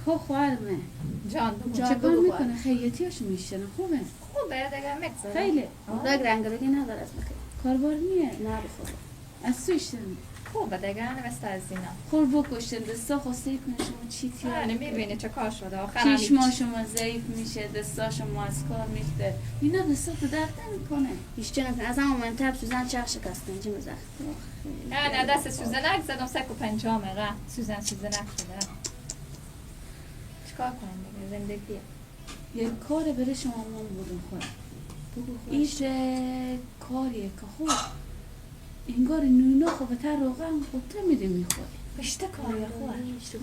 خب خواهرمه جان بگو چه کار میکنه؟ خیلیتیاشو میشنه خوبه؟ خوبه دیگه مگذاره خیلی رنگ رنگی نداره از بخیر. کاربار نیه؟ نه بخوره. از تو اشتنه خوبه دیگه مثل از اینا خور بکشتن دستا خواسته کنه شما چی تیار آره میبینی چه کار شده آخر چشما شما ضعیف میشه دستا شما از کار میفته اینا دستا تو درد نمیکنه هیچ نکنه از همون منطقه سوزن چرخ شکستن چی مزخ نه دست سوزنک زدم 350 مقه سوزنک شده چیکار کنم دیگه زندگیه یک کار بره شما من بودم خورم ایش کاریه که خوب انگار نونا خوبه تر روغن خودت میده میخوری بیشتر کاری خوبه بیشتر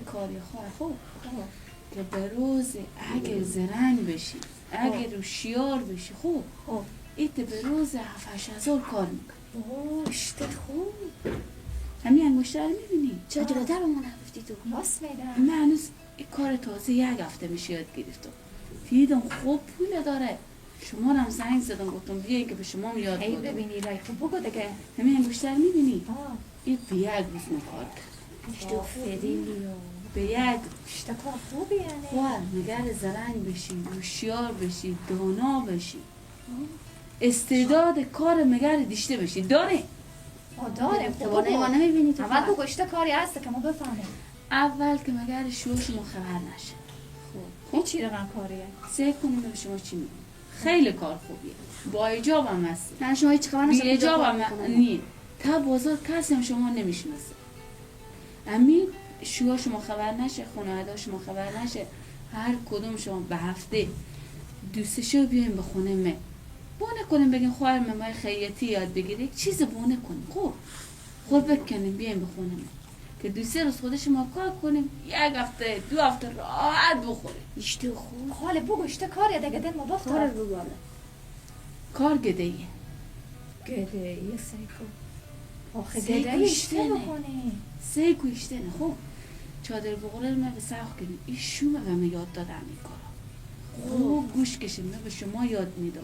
کاری خوب که به روز اگه زرنگ بشی اگه رو شیار بشی خوب ایت به روز 7,000 کار میکنی بیشتر خوب همین انگشتر رو میبینی چرا جلوتر رو ما نگفتی تو راست میدم من هنوز این کار تازه 1 هفته میشه یاد گرفتم دیدم خوب پول داره شما رو هم زنگ زدم گفتم بیایی که به شما هم یاد ای بدم ببینی لای خوب بگو دیگه همین انگشتر میبینی این به 1 روز کار کرد آفرین به 1 بیشتر کار خوبی یعنی خواه نگر زرنگ بشی هوشیار بشی دانا بشی استعداد کار مگر دیشته بشی داره داره توانه ما نمیبینی تو اول بگو بیشتر کاری هست که ما بفهمیم اول که مگر شوش ما خبر نشه این چی رقم کاریه سعی کنیم به شما چی میگم خیلی کار خوبیه با ایجاب هم هست نه شما هیچ خبر بی نشه ایجاب هم نیه تا بازار کسی هم شما نمیشناسه امین شوها شما خبر نشه خانواده شما خبر نشه هر کدوم شما به هفته دوست شو بیایم به خونه من بونه کنیم بگیم خواهر من خیاطی یاد بگیره چیز بونه کنیم خود بکنیم بیایم به خونه من که 2-3 روز خودش ما کار کنیم 1 هفته 2 هفته راحت بخوریم اشته خوب حالا بگو بیشتر کاری دیگه دل ما کار بفتار رو بالا کار گدهیه گده یه سیکو آخه سیکو گده ایشته اشتنه. بکنی سه گوشته نه خب چادر بغلر من به سرخ کنیم این شومه و من یاد دادم این کارا خوب گوش کشیم من به شما یاد میدم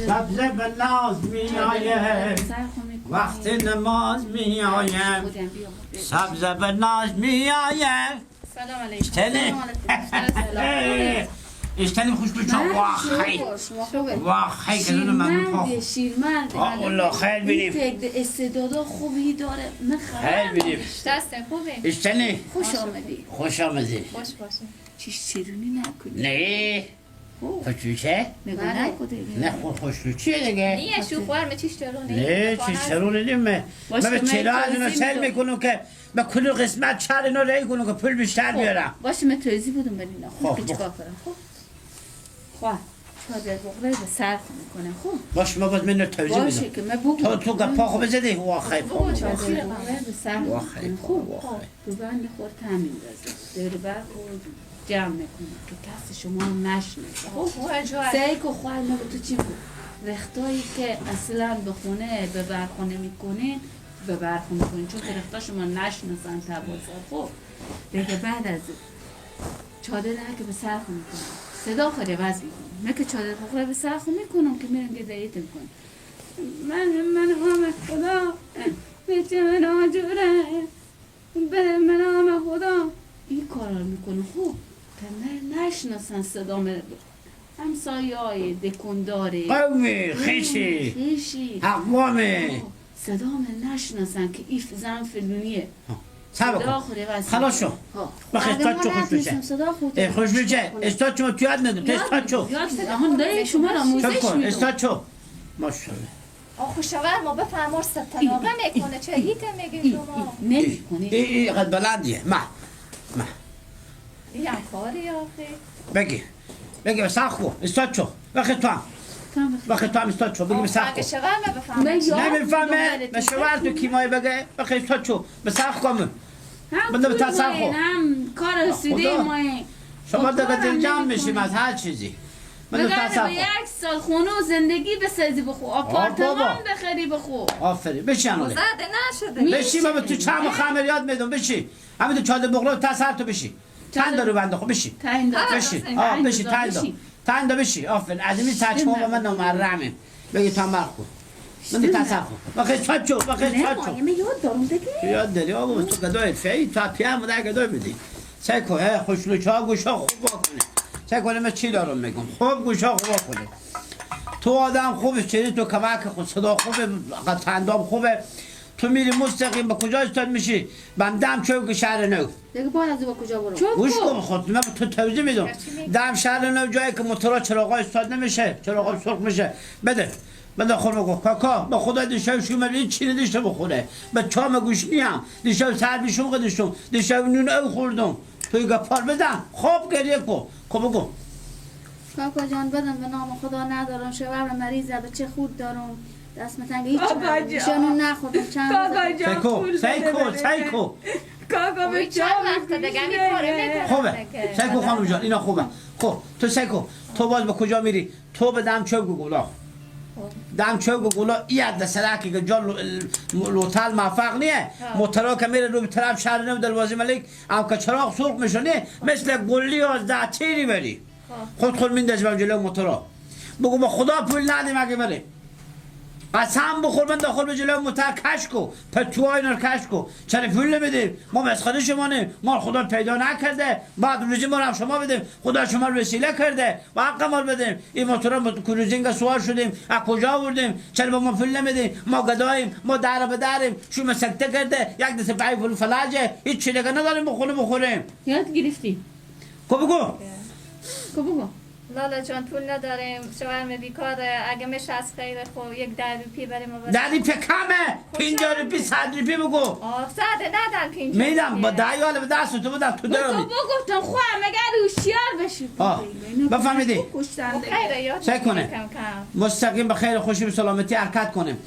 سبزه به ناز می آید وقت نماز می آید سبزه به ناز می آید سلام علیکم اشتنی اشتنی خوش بچه واخی واخی که دونه من پا شیرمرد الله خیل بینیم این استعدادا خوبی داره من خیل بینیم دست خوبی اشتنی خوش آمدی خوش آمدی باش باشه چیش چیرونی نکنی نه خوشلوچه؟ نگاه نکده نه خوشلوچیه دیگه نیه شو خوار چیش چرونه نه چیش چرونه نیم من به چرا از اینا سل میکنم که به کل قسمت چهر اینا رای کنم که پول بیشتر بیارم باشه من توضیح بودم برای اینا خوب که چکار کنم خوب خواه چادر بغره به سرخ میکنم خوب باشه ما باز من توضیح باشه بدم که من بگو تو گپا خوب بزدی واخی پا چادر بغره به سرخ واخی میکنم پا خوب واخی رو بند خور تامین دازه دور بر خود جمع میکنم که کسی شما هم نشناسه خوب سعی که خواهد ما به تو چی بود رختایی که اصلا به خونه به برخونه میکنین به برخونه میکنین چون که رختا شما نشناسن تبازار خوب دیگه بعد از چادر که به سرخ میکنم صدا خود عوض میکنم من که چادر بغره به سرخ میکنم که میرم گداییت میکنم من هم خدا بیچه من آجوره به من هم خدا این کار رو میکنه خوب که نشناسن صدا من همسایه های دکنداره قومی خیشی اقوامه صدا من نشناسن که ایف زن فلونیه صبر کن خلاص شو بخیر استاد چو خوش بشه خوش بشه استاد چو تو یاد ندم تو استاد چو یاد آهان داره شما را آموزش میدم استاد چو ماشاءالله خوشاور ما بفهم مرست تناقه میکنه چه هیته میگی شما نمیکنی این قد بلندیه ما این کاری آخه بگی بسخ کو استاد چو بخیر تو هم بخیر تو هم استاد چو بگی بسخ کو شوار ما بفهم نمیفهمه به شوار تو کیمای بگه بخیر استاد چو بسخ کن بنده به تصرف هم کار سیده مای شما دیگه دل جمع میشیم از هر چیزی من بگرده تصرف به 1 سال خونه و زندگی بسازی بخو آپارتمان بخری بخو آفرین بشی انوله زده نشده بشی من تو چم خمر یاد میدم بشی همین تو چاده بغلو تصرف تو بشی تن دارو بنده خب بشی تاین دار بشی بشی تن دار بشی آفرین از این تچما با من نمرمیم بگی تو هم برخون من تصرف کن بخیر چاد چو بخیر چاد چو من یاد دارم دیگه یاد داری آقا تو گدای فعی تو پیام ده گدای بدی سعی کن خوشلوچا گوشا خوب کنه. سعی کنه من چی دارم میگم. خوب گوشا خوب کنه. تو آدم خوبه، چیزی تو کمک خود، صدا خوبه، خندام خوبه. تو میری مستقیم به کجا استاد میشی؟ دم چوک شهر نو. دیگه بعد از او کجا برو؟ گوش کن خود، من تو توضیح میدم. دم شهر نو جایی که موتورا چراغا استاد نمیشه، چراغا سرخ میشه. بده خود بگو کاکا به خدا دیشب شو من چی نداشته بخوره. به چام گوش نیم. دیشب سر بیشون قدشتم. دیشب نون او خوردم. توی گپار بدم. خوب گریه کن. خب بگو. کاکا جان بدم به نام خدا ندارم، شوهر مریضه، بچه خود دارم، دست متنگ هیچ نشانم نخوردم چند روزه. سیکو کاکا به چند وقت دیگه همین کاره میکنه. خوبه سیکو خانم جان اینا خوبه. خب تو سیکو تو باز به کجا میری؟ تو به دم چوب گولا. دم چوب گولا یاد سلاکی که جان لوتال موفق نیه. موتورا که میره رو طرف شهر نو دروازه ملک ام که چراغ سرخ میشونه مثل گلی از دعتیری بری. خود میندازی به جلو موتورا. بگو با خدا پول ندیم اگه بره. قسم بخور من داخل به جلو موتور کش کو. پتوهای اینا رو کش کو. چرا پول نمیدیم؟ ما مسخره شما نه. ما خدا پیدا نکرده. بعد روزی ما رو شما بدیم. خدا شما رو وسیله کرده. و حق ما رو بدیم. این موتورا کروزینگ سوار شدیم. از کجا آوردیم؟ چرا به ما پول نمیدیم؟ ما گداییم. ما در به دریم. شما سکته کرده. یک دسته پای پول فلاجه. هیچ چیزی نداریم بخوریم. یاد گرفتی؟ بگو. لالا جان پول نداریم، شوهرم بیکاره، اگه میشه از خیر خب یک 10 روپیه بریم و 10 روپیه کمه. 50 روپیه 100 روپیه بگو. ساده ندن 50 میدم با دایال به دست تو بدم تو دارم. تو بگفتم خواهم مگر هوشیار بشی. بفهمیدی؟ چه کنه؟ مستقیم به خیر خوشی و سلامتی حرکت کنیم.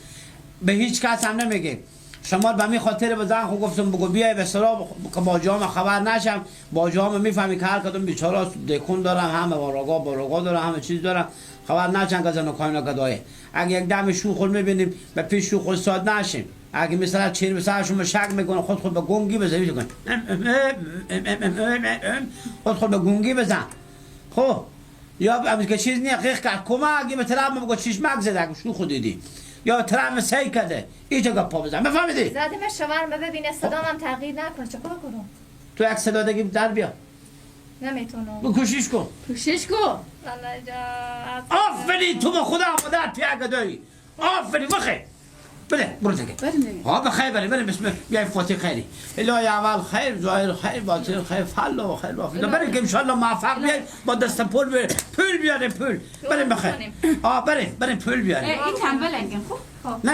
به هیچ کس هم نمیگه. شما به می خاطر به زن خود گفتم بگو بیای به سرا که با جام خبر نشم. با جام میفهمی که هر کدوم بیچاره دکون دارن، همه باراگا دارن، همه چیز دارن، خبر نشن که زن کاینا گدایه. اگه یک دم شوخ میبینیم به پیش شوخ ساد نشیم. اگه مثلا چیر به سرشون شک میکنه خود به گونگی بزن کن. خود به گونگی بزن. خب یا همین که چیز نیه قیق کرد کمک به طرف بگو چشمک زده اگه شوخ دیدی. یا ترام سی کرده اینجا گپا بزن. بفهمیدی؟ زدیم شوهرم ببینه صدام هم تغییر نکنه چیکار کنم؟ تو یک صدا دیگه در بیا. نمیتونم. کوشش کن. الله جان. آفرین تو به خدا آماده پیا گدایی. آفرین بخیر. بله برو دیگه. ها بخیر بله بسم بیای فاتح خیری. الهی اول خیر ظاهر خیر باطن خیر فعل و خیر وافل. بریم که ان شاء الله موفق بیای با دست پول بیاریم پول. بریم بخیر. بریم پول بیاریم. این تنبل انگم خوب. نه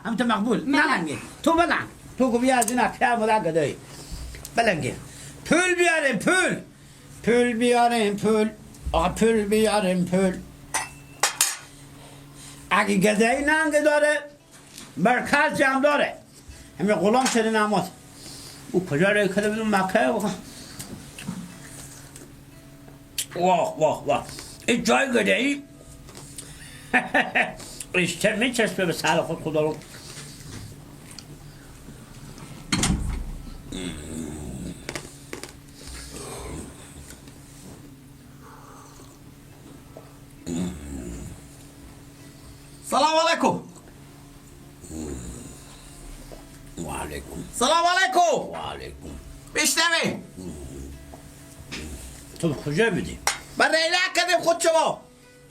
هم تو مقبول. نه لنگه. تو بلنگ. تو گو بیا از این اپیا مدار گدایی. بلنگه. پول بیاریم. اگه گدایی ننگ داره مرکز جمع داره. همین غلام شده نماز. او کجا رای کده بدون مکه واه این جای گدایی ریشتر میچسبه به سر خود خدا رو. سلام علیکم. سلام علیکم. بشنوی تو کجا بدی؟ من ریله کردیم خود شما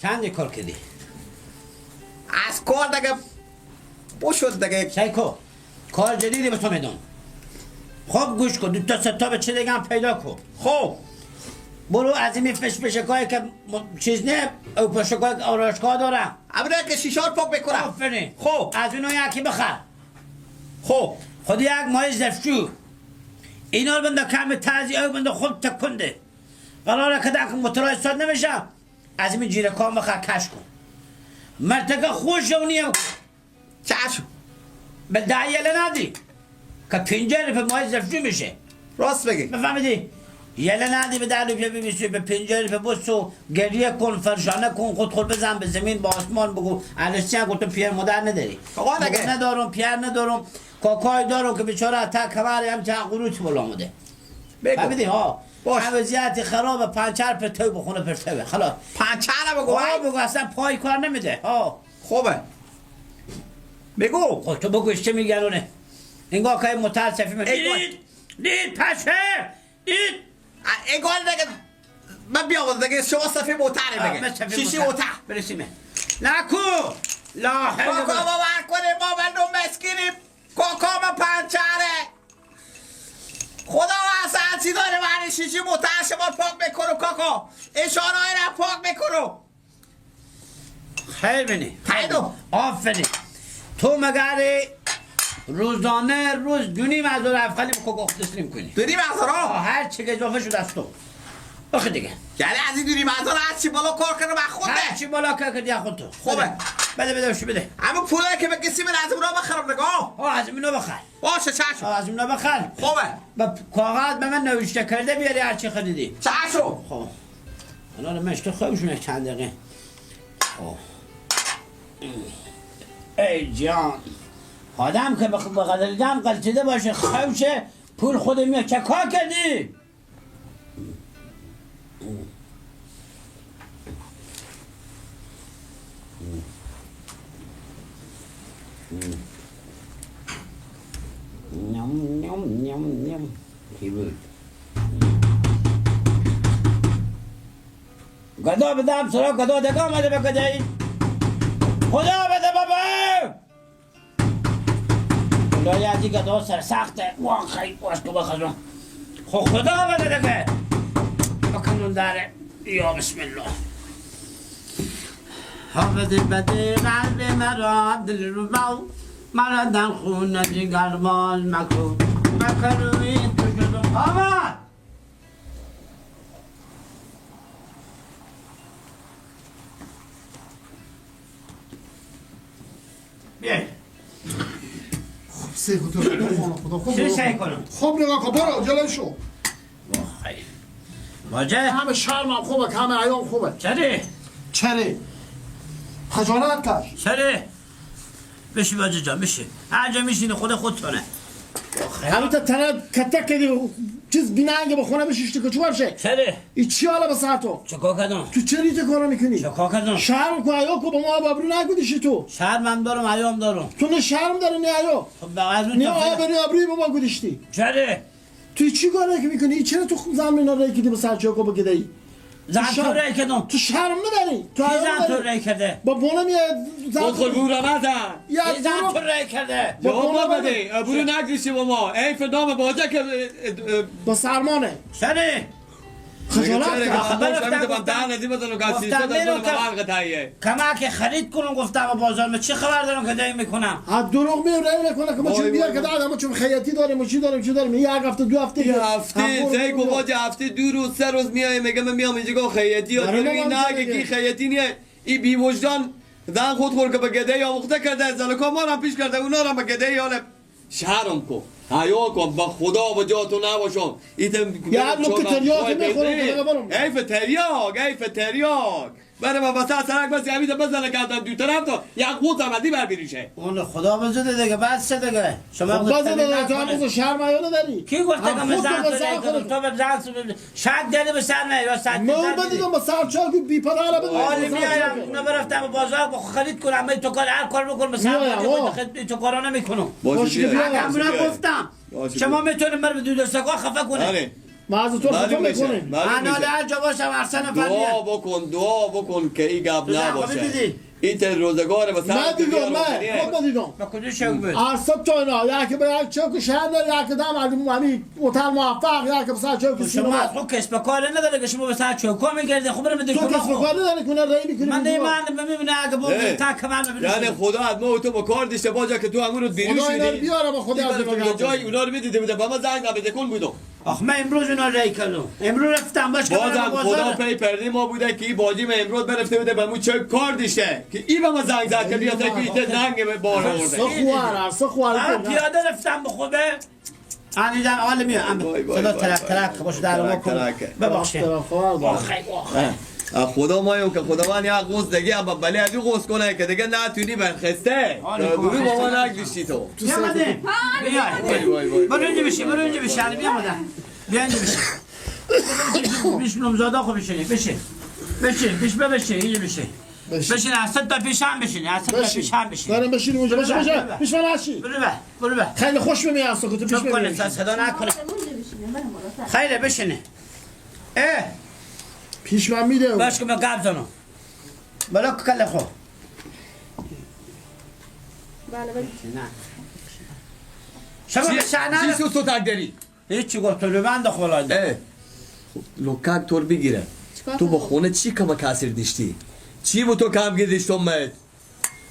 چند کار کردی؟ از کار دیگه بشد دیگه. سیکو کار جدیدی به تو میدون. خب گوش کن دو تا ستا به چه دیگه هم پیدا کن. خب برو از این پشکایی که چیز نه او پشکایی که آراشگاه دارم امره که شیشار پاک بکنم. آفرین. خب از اونو یکی بخر. خب خود یک ماه زفشو اینا رو بنده کم تازی او بنده خود تکنده قراره که در موتورها استاد نمیشه. از این جیره کام بخر کش کن مرتقه خوش رو نیم چشم به دایله ندی که 50 روپیه ماه زفشو میشه. راست بگی. بفهمیدی؟ یله ندی به 10 روپیه بمیسی به 50 روپیه بسو گریه کن فرشانه کن خود بزن به زمین با آسمان بگو الاسیان گفتم پیر مادر نداری. آقا نگه ندارم پیر ندارم کاکای دارم که بیچاره تا کمر هم چه قروت بلا آمده. بفهمیدی ها؟ باش. وضعیت خرابه پنچر پرتو بخونه پرتوه خلاص. پنچر بگو بگو اصلا پای کار نمیده ها. خوبه بگو. خب تو بگو چه میگرونه؟ انگار که متاسفی دید پشه این اگال دیگه من بیام دیگه شما صفحه موتره دیگه شیشی موتر برسیمه نکو لا حول کاکا ما باید کنیم ما بندون مسکینیم کاکا ما پنچره خدا واسه چی داره من شیشی موتر شما پاک بکنو کاکا اشارهای را پاک بکنو خیر بینی خیدو آفرین تو مگر روزانه روز دونیم از دور افغانی با کوکا تسلیم کنی دونی مزارا هر چی که اضافه شده از تو آخه دیگه یعنی از این دونی مزارا هر چی بالا کار کنه من خوده هر چی بالا کار کردی خود تو خوبه بده بشو بده اما پوله که بگیسی من از اونا بخرم نگاه از اینو بخر باشه چشم از اینو بخر خوبه با کاغذ به من نوشته کرده بیاری هر چی خریدی چشم خب الان مشت خوبشونه چند دقیقه خب ای جان آدم که بقدر دم قلتیده باشه خوشه پول خود میاد چه کار کردی؟ نم نم نم نم کی بود؟ گدا بدم سراغ گدا دگاه آمده به گدایی خدا بده بابا لای ازی گدا سر سخته وان خیلی باشکو بخزم خو خدا بده دگه بکنون داره یا بسم الله حافظ بده قلب مرا دل رو باو مرا در خون جگربان مکو مکروی تو شدم آمد بیای سه خود خدا چه سعی کنم؟ خب نگاه کن برو جلوی شو خیلی واجه همه شرمم خوبه که همه ایام خوبه چره خجالت کش چره بشی واجه جان بشی هر جا میشینی خودتونه همین تا تنه کتک کدی چیز بیننگه به خونه بشیشتی که چوار شه چره ای چی حالا بسر تو چکا کدام تو چه ریت کارو میکنی چکا کدام شرم کو ایو کو به ما بابرو نگودیشی تو شرمم دارم ایام دارم تو نه شرم داری نه ایو خب از اون نه آیا بری ابروی به ما گودیشتی چره تو چی کاره که میکنی چرا تو زمین ها رای کدی به سر چوکو بگیدی زن تو رای کدام تو شرم نداری تو کی ایام زن تو داری رای کرده با بونه میاد خود بورا نزن کی زن تو رای کرده با جواب بونه بده برو نگریشی با ما ای فدام باجه که با سرمانه چره خجالت کمک خرید کنم گفتم بازار من چه خبر دارم که دایی میکنم از دروغ میگم رای نکنه که ما چون بیار که دادم ما چون خیاطی داریم و چی داریم چی داریم یک هفته دو هفته یه هفته زیگو باجه هفته 2 روز 3 روز میای میگه من میام اینجا خیاطی یا داری نه کی خیاطی نیه ای بی وجدان زن خود خور که به گده یا مخته کرده از زلکا ما را پیش کرده اونا را به گده یا شرم کو حیا کن با خدا و جا تو نباشم ایتم یا لوک تریاک میخورم ایف تریاک برای ما وسط سرک بس یعنی بزنه گردن دو طرف تو یک قوت آمدی بر بریشه اون خدا بزده دیگه بعد چه دیگه شما بزده تو هم شرم ایو نداری کی گفته که من زن تو به زن شک دلی به سر نه یا صد من بدیدم با سر چاک بی پدر بده حالی میایم اونا برفتم بازار با خرید کنم من تو کار هر کار بکن به سر تو کارا نمیکنم باشه من گفتم شما میتونید من به دو دستگاه خفه کنید ما از تو خفه میکنیم انا هر جا باشم احسن فنیه دعا بکن که این گپ نباشه این روزگار مثلا ندیدم من خود ندیدم با کدوم شک بود ارسب تو اینا یکی به یک چوک شهر داره یکی دم از همین هتل موفق یکی به سر چوک شما خود کسب کار نداره که شما به سر چوکا میگردید خب برم تو کسب کار نداره کنه رای میکنی من میبینه اگه با تا کمال ببینید یعنی خدا از ما تو با کار داشته باجا که تو همون رو بیرون خدا اینا بیاره با خدا از جای اونا رو میدیده بوده با ما زنگ نبیده کن بودم آخ من امروز اونا رای کردم امروز رفتم باش بازم خدا پی پرده ما بوده که این بازی من امروز برفته بوده به مو چه کار داشته که این به ما زنگ زد که بیاد که این زنگ به بار آورده خوار پیاده رفتم به خوبه آنی در عالمی صدا ترک باش در ما کن ببخشید خدا مایم که خدا من یک قوس دیگه اما بله ادی قوس کنه که دیگه نتونی برخسته برو با ما نگذاشتی تو بیامده برو اینجا بشی بیامده بیا اینجا بشی بیش نمزاده خوب بشینی بشین پیش بشین اینجا بشین اصلا تا پیش هم بشین دارم بشین اونجا پیش من هشی برو به خیلی خوش میاد تو پیش صدا نکنه خیلی بشینه پیش من میده باش که من قبل زنم بلا کل خو بله بله نه شما به شعنه چی سو تک داری؟ هیچی گفت لو بند خلاده لوکک طور بگیره چیکار تو با کنم؟ خونه چی کم کسر دیشتی؟ چی با تو کم گذاشتم مد؟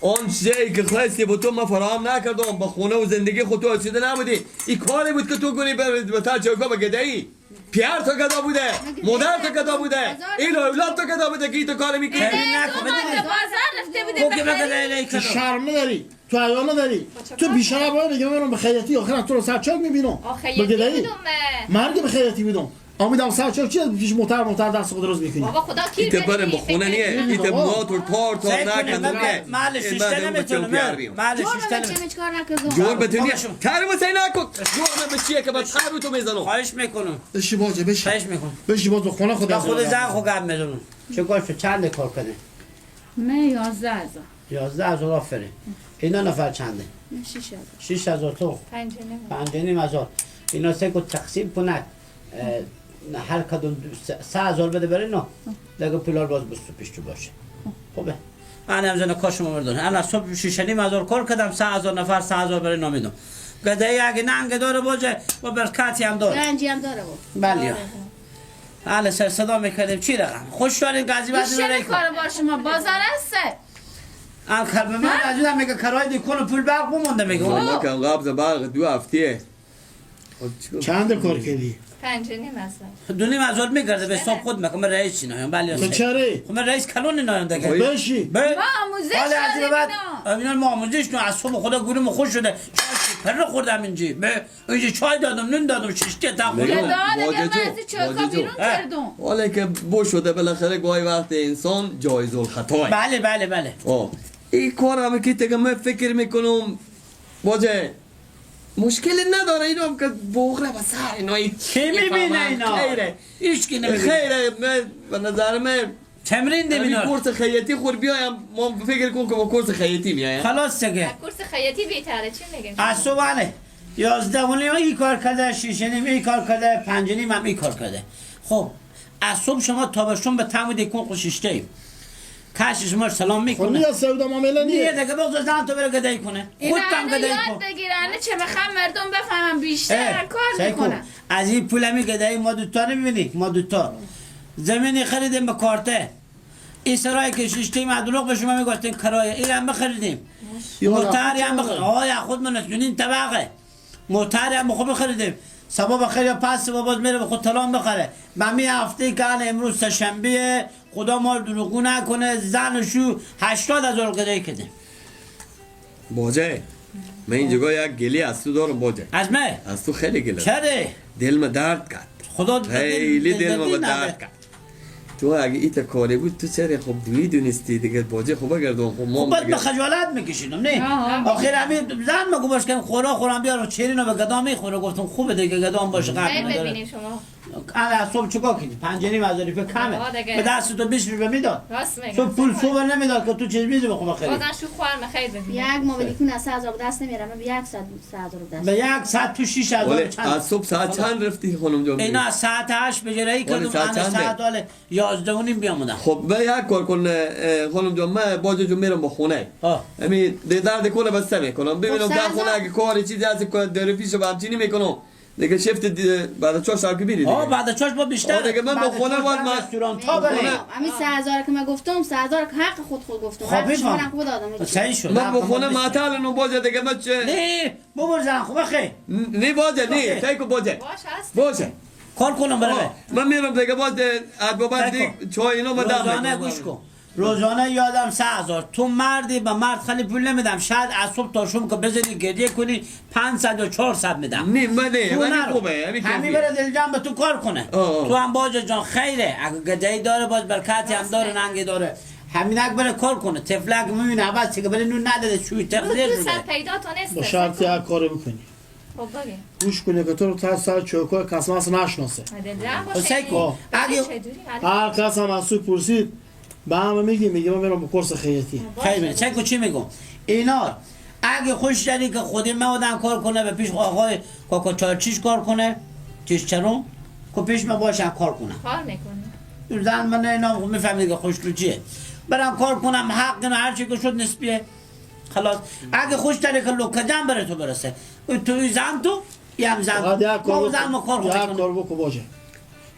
آن چیزی که خواستی با تو ما فراهم نکردم با خونه و زندگی خود تو آسیده نبودی این کاری بود که تو کنی به تا چوکا با گدایی پیار تو گدا بوده مادر تو گدا بوده این اولاد تو گدا بوده که تو کار میکنی تو بازار رفته بوده تو به که بگه تو شرم نداری تو حیا نداری تو بیشتر باید بگم من به خیاطی آخرا تو رو سر چاک میبینم آخه یکی بودم مرگ به خیاطی بدم امیدم سر چاک چی پیش موتر دست خود روز میکنی بابا خدا کی ایت برم با خونه نیه ایت موات و تار نکندم نه محل شیشته نمیتونم محل شیشته چه نمیتونم چیکار نکردم جور بتونی بابا کاری مسایی نکن جور من به چیه که با تر تو میزنم خواهش میکنم بشی باجه بشی خواهش میکنم بشی باز به خونه خود با خود زن خود گرد میزنم چه کار چند کار کنه من 11,000 11,000 آفره اینا نفر چنده 6,000 تو 5,500 اینا سه کو تقسیم کند هر کدوم 3,000 بده بره نه دیگه پولار باز بست پیش تو باشه خوبه من همزن کاشم مردون انا صبح 6,500 کار کردم 3,000 نفر 3,000 بره نمیدم گده اگه ننگ داره باشه و برکاتی هم داره رنجی هم داره بود بله حالا سر صدا میکردیم چی رقم خوش دارین قضی بعد چه کار با شما بازار هسته آن کلمه من عجیدم میگه کرای دیکون و پول برق بمونده میگه ما کم قبض برق 2 هفته چند کار کردی 5,500 2,500 میگرده به حساب خود میکنم رئیس چی نایم بله تو چره خب من رئیس کلون نایم دیگه بشی ما آموزش دادیم اینا ما آموزش نو از صبح خدا گورم خوش شده چای پر خوردم اینجی به اینجا چای دادم نون دادم شیشتی تا میگم. خودم داده واجه دیگه بعضی چوکا واجه بیرون کردم حالا که بو شده بالاخره گاهی وقت انسان جایز الخطا بله بله بله این کار هم که دیگه من فکر میکنم واجه مشکلی نداره اینا هم که بغره و سر اینا کی میبینه اینا خیره هیچ کی نمیبینه خیره من به نظر من تمرین دیم همین اینا کورس خیاطی خور بیایم ما فکر کن که با کورس خیاطی میایم خلاص دیگه کورس خیاطی بهتره چی میگن از صبح بله 11 و نیم این کار کرده 6 و نیم این کار کرده 5 و نیم هم این کار کرده خب از صبح شما تابستون به تمام دیکون خوششته ایم کاش شما سلام میکنه خب نیا سودا معامله نیه نیه دیگه بغض زن تو بره گدایی کنه اینا خودتم همه گدایی یاد کن بگیرن چه بخوام مردم بفهمن بیشتر کار میکنن از این پولمی گدایی ما دوتا نمیبینی ما دوتا زمینی خریدیم به کارته این سرای که شیشتی مدلوق به شما میگفتیم کرایه این هم بخریدیم موتری هم بخریدیم آیا خود من نسونین طبقه موتری هم خوب بخریدیم سبا بخیر پس سبا باز میره به خود تلان بخره من می هفته که امروز سه‌شنبه خدا ما دروغو نکنه زنشو 80,000 گدایی کردیم باجه من این جگاه یک گلی از تو دارم باجه از من از تو خیلی گله چرا دل ما درد کرد خدا خیلی دل ما درد کرد تو اگه ایت کاری بود تو چرا خب دوی دونستی دیگه باجه خوبه گردون خب ما بعد به خجالت میکشیدم نه آخر همین زن مگو باش که خورم بیارم چرینو به گدا میخوره گفتم خوبه دیگه گدام باشه قبل خیلی نداره ببینیم شما انا صبح چیکار کردی 5,500 روپیه کمه دیگه. به دست تو 20 روپیه میداد راست میگم تو پول صبح نمیداد که تو چیز میدی بخوام خیلی بازن شو خوارم خیلی ببینیم یک موبایلی که از 100,000 به دست نمیارم به 100,000 به دست به یک ساعت تو 6,000 ولی چند از صبح ساعت چند رفتی خانم جان اینا از ساعت 8 بجایی کردم ساعت انا چنده؟ ساعت حالا 11 و نیم بیامودم خب به یک کار کن خانم جان من باجه جو میرم با خونه آه. همین درد کنه بسته میکنم ببینم خب، در سر خونه زن. اگه کاری چیزی از داره پیش و همچینی میکنم دیگه شفت بعد 4 سال که بیری دیگه بعد چاش با بیشتر آه، دیگه من با خونه باید من- رستوران تا بریم همین 3,000 که من گفتم 3,000 که حق خود گفتم خب، حق شما بفهم. خود دادم صحیح شد من با خونه معطل نو باجه دیگه من چه نه ببر زن خوبه خیلی نه باجه نه تایکو باجه باش هست باشه کار کنم برای من میرم دیگه باز بعد دیگه چای اینو من روزانه گوش کن روزانه یادم 3,000 تو مردی به مرد خیلی پول نمیدم شاید از صبح تا شام که بزنی گریه کنی 500 یا 400 میدم نه من نه تو من نرو. خوبه همین همین بره دل جان به تو کار کنه آه. تو هم باجه جان خیره اگه گدایی داره باز برکاتی هم داره ننگی داره همینک بره کار کنه تفلک میبینه عوض که بره نون نداده شوی تقدیر تو شده سر پیدا تو نیست با شرط یک کاری بکنی خب بگی گوش کنی که تو رو تا سر چوکای کس ماس نشناسه حسین کن اگه هر کس هم از سوی پرسید به همه میگه من برم به کورس خیاطی خیلی چه کو چی میگم اینا اگه خوش داری که خودی من آدم کار کنه به پیش آقای کاکا چارچیش کار کنه چیش چرون خب پیش من باشم کار کنم کار میکنی زن من اینا میفهمید که خوشلو چیه برم کار کنم حق نه هر چی که شد نسبیه خلاص اگه خوش داره که لوکجم بره تو برسه توی زن تو یم زن فقط یک ما زن ما کار یک کار بکن باشه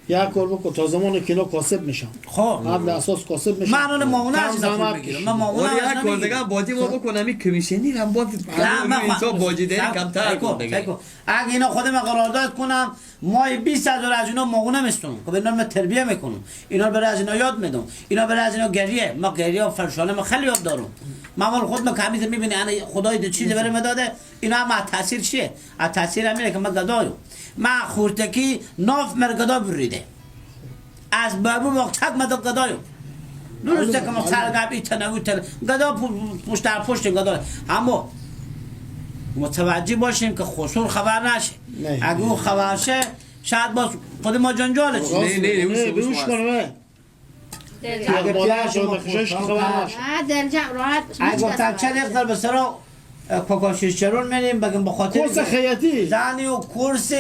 یک کار بکن تا زمان کیلو کاسب میشم خب قبل اساس کاسب میشم من اون مامونه کم از زحمت پول میگیرم کشیدم. من مامونه ولی از یک کار دیگه باجی ما بکنم این کمیشنی هم باز اینجا باجی داری کمتر کن دیگه اگه اینا خودم قرارداد کنم مای 200,000 از اینا مامونه میستونم که اینا من تربیه میکنم اینا برای از اینا یاد میدم اینا برای از اینا گریه ما گریه و فرشانه ما خیلی یاد دارم ما مال خود ما کمیت میبینی انا خدای دو چیزی برای ما داده اینا هم تاثیر چیه از تاثیر همینه که ما گدایم ما خورتکی ناف مرگدا بریده از بابو وقت ما دو گدایم درسته که ما سرگب ایتنه گدا پشت گدا اما متوجه باشیم که خسور خبر نشه اگه او خبر شه شاید باز خود ما جنجاله چیز نه بروش کنم دلجم بالا شما خشش خبر نشه دلجم راحت باش اگه گفتم چند اقدار به سرا کوکاشیشچرون میریم بگیم بخاطر کورس خیاطی زنی و کورس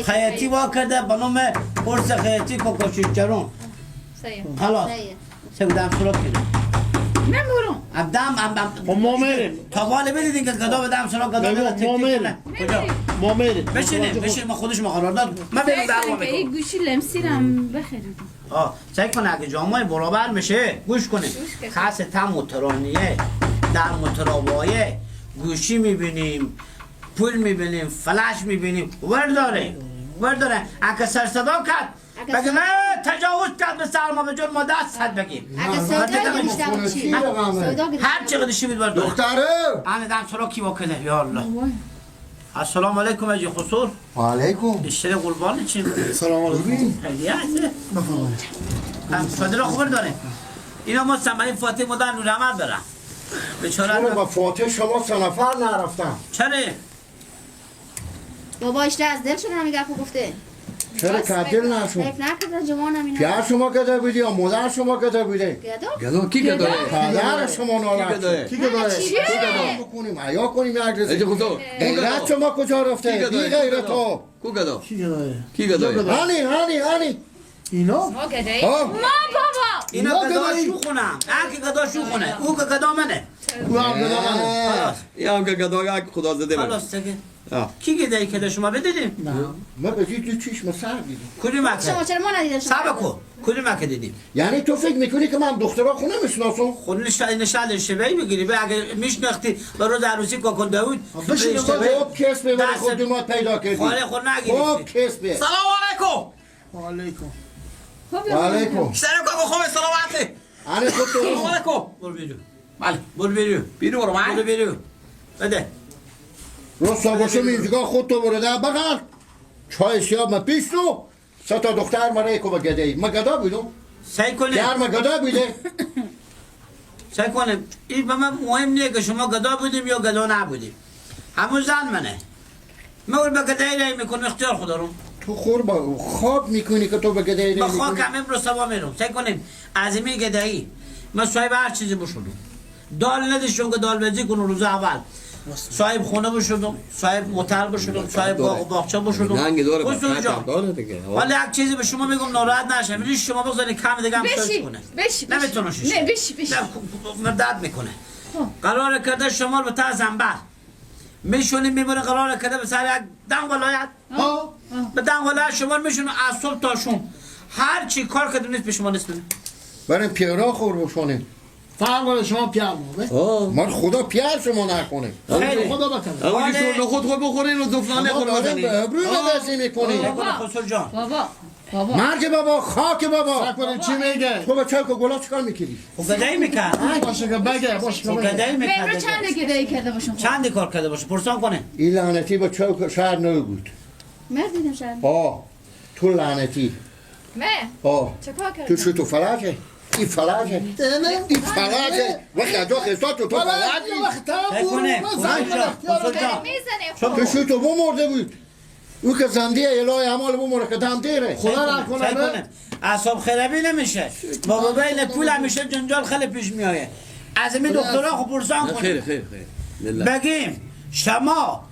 خیاطی با کرده به نام کورس خیاطی کوکاشیشچرون صحیح خلاص چه بودم سرا کنیم نمیرم ابدم خب ما میریم تاواله بدیدین که گدا بدم سرا گدا بگو، بده ما میریم. کجا ما میریم بشینیم ما خودش قرارداد من بریم دعوا که این میکنم گوشی لمسیرم بخرید سعی کنه اگه جامعه برابر میشه گوش کنه خاص تم و ترانیه در متراوایه گوشی میبینیم پول میبینیم فلش میبینیم ورداره اگه سر صدا کرد بگیم تجاوز کرد به سلما به جرم ما دست حد بگیم اگه سودا بیشتر چی؟ سودا هر چی قدشی بید برداره دختره انا دم سرا کی واکده یا الله السلام علیکم اجی خسور و علیکم اشتری قربان چی سلام علیکم خیلی هسته فادر خبر داره اینا ما سمعی فاتح مدن نور عمل برم چرا بیچاره با فاتح شما 3 نفر نرفتم چرا بابا اشته از دل شده همین گفت گفته چرا کدل نشون فکر نکرده جوانم اینا پدر شما کده بودی یا مادر شما کده بوده گدا گدا کی گدا پدر شما ناراحت گداه؟ کی گداه؟ چی گدا بکنیم عیا کنیم یک اجی رزی خسور غیرت شما کجا رفته بی غیرت ها کو گدا کی گداه کی گدا هانی اینا ما گدایی ها ما بابا اینا اینا گدا گدایی. شو خونم که گدا شو خونه او که گدا منه او هم گدا منه خلاص یا هم که گدا خدا زده من خلاص دیگه آه. کی گدایی که شما بدیدیم ما به تو چشم سر دیدیم کدوم شما مکه چرا ما ندیدیم شما سبکو کدوم مکه دیدیم یعنی تو فکر میکنی که من دخترها خونه میشناسم خود نشال اشتباهی بگیری به اگه میشناختی برو عروسی کوکن داوود بشین خب کس به من خود دمات پیدا کردی خاله خود خب نگیری کس به سلام علیکم علیکم و علیکم سلام علیکم خوبه سلامتی انا خود سلام تو علیکم برو بیرو بله برو بیرو بیرو برو برو من بیرو بده رسا باشه میزگاه خود تو برده بغل چای سیاب ما پیش تو 3 تا دختر مرای که با گدایی ما گدا بودم سعی کنه گرم گدا بوده سعی کنه این به من مهم نیه که شما گدا بودیم یا گدا نبودیم همون زن منه من به گدایی رای میکنم اختیار خدا رو تو خور با خواب میکنی که تو به گدایی با نمیکنی خاک هم امروز سوا میرم سعی کنیم عظیمی گدایی من صاحب هر چیزی بشدم دال نداشتم که دال بزی کنم روز اول صاحب خونه بشدم صاحب موتل بشدم صاحب باغ و باغچه بشدم ننگ داره خسرو جان داره دیگه ولی یک چیزی به شما میگم ناراحت نشه میدونی شما بگذارید کم دیگه هم سرچ کنه نمیتونه شیشه نه بشی مردد میکنه قرار کرده شما به تا زنبر میشونیم میبرین قرار کرده به سر یک دنگ ولایت ها به دنگ ولایت شما میشونیم از صبح تا شون هر چی کار کرده نیست به شما نیست بده بریم پیرا خور بشونیم فرق داره شما پیار ما من خدا پیار شما نکنه خیلی خدا بکنه اما که شما خود خود بخورین و زفلانه خور داریم بزنین به ابرو مدرسی میکنی خسرو جان بابا مرگ بابا خاک بابا نکنه چی میگه تو به چوک و گلا چیکار میکردی خب گدایی میکرد باشه که بگه باشه که بگه گدایی مهرو میکرد چند گدایی کرده باشم چندی کار کرده باشه پرسان کنه این لعنتی به چوک شهر نو بود مرد دیدم شاید تو لعنتی نه چه کار تو کردی شو تو فلکه این فلکه این فلکه وقت از جا خستاد تو فلکه سعی کنه خسرو جان میزنه تو شو تو بمرده بود او که زنده الهی عمال بمره که دم دیره خدا نکنه سعی کنه اعصاب خرابی نمیشه با بین پول همیشه جنجال خیلی پیش میایه از این دکترها خب پرسان خیر کنه خیر خیر بگیم شما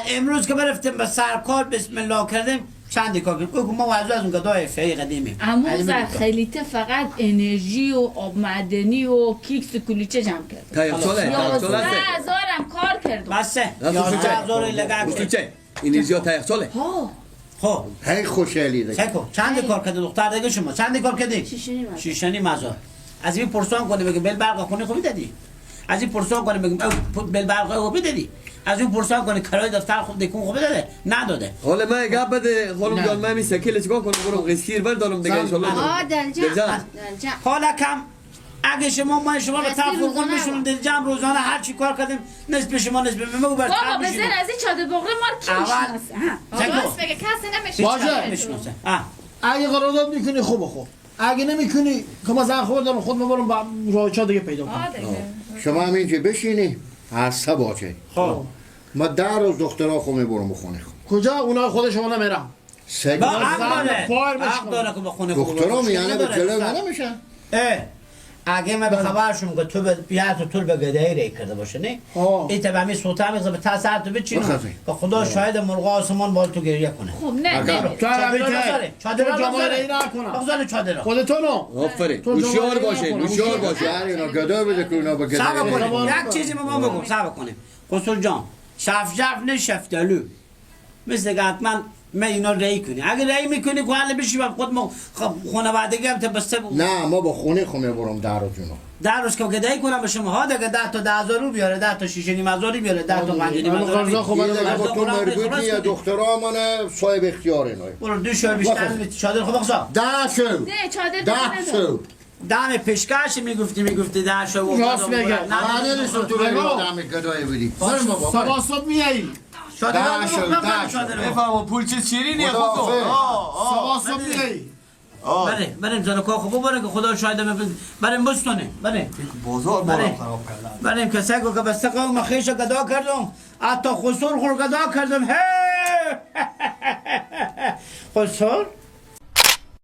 امروز که برفتیم به سرکار بسم الله کردیم چندی کار کنیم بگو ما وضع از اون گدای فعی قدیمیم امروز خیلیته فقط انرژی و آب معدنی و کیکس و کلیچه جمع کرد تایقچاله 11,000 کار کرد بسه راست 11,000 لگه تو چه اینجا تایقچاله ها خب هی خوشحالی ده سکو چند کار کرده دختر دیگه شما چند کار کردی 6.5 از این پرسان کنه بگه بل برق خونه خوبی دادی از این پرسان کنه بگه بل برق خوبی دادی از این پرسان کنه کرای دفتر خوب دکون خوبی داده نداده حالا من گپ بده خانم جان من می سکیل چیکار کنم برم قصیر بردارم دیگه ان شاء الله دلجم حالا کم اگه شما شما به طرف فرقون میشونم دل جمع روزانه هر چی کار کردیم نسبت شما نسبت به مگو بر بابا بزن از این چاده بغل ما کی میشناسه راست بگه کسی باشه. نمیشناسه اگه قرارداد میکنی خوب اگه نمیکنی که ما زن خود دارم خود ببرم با راهچا دیگه پیدا کنم شما هم اینجا بشینی عصب باشه خب ما 10 روز دخترها خو میبرم بخونه کجا اونا خودشون نمیرم سگ با حق داره که به خونه خوب دخترها میانه به جلو نمیشن اگه من به خبرشون که تو به بیات و طول به گدایی ری کرده باشه نه این تبع می صوتا میگه به تا ساعت بچینو به خدا شاهد مرغ آسمان بال تو گریه کنه خب نه چادر جامعه ری نکنه بغضال چادر خودتونو آفرین هوشیار باشه هوشیار باشه اینا گدا بده که اونا به صبر گدایی کنیم یک چیزی ما بگم صبر کنیم خسرو جان شفشف نه شفتالو مثل که حتما من اینا ری کنی اگه ری میکنی که حالا بشی و خود ما خانوادگی هم تبسته بود نه ما با خونه خو میبرم 10 روز جونو 10 روز که گدایی کنم به شما ها دیگه 10 تا 10,000 رو بیاره 10 تا 6.5 بیاره 10 تا 5.5 خوب با تو مربوط نیه دخترها من صاحب اختیار اینای برو 2 شو بیشتر چادر خب بخصا 10 شو نه چادر 10 شو دم پیشکش میگفتی 10 شو راست میگه نه نیست تو بگو دم گدای بدی سبا صبح میایی چادر بفهم پول چه شیرینیه خوبو سبا صبح میایی بریم زنکا خوب بریم که خدا شاهد بریم بستونه بریم بازار برام خراب کردن بریم که سگو که بسته قوم خیش گدا کردم حتی خسور خور گدا کردم خسور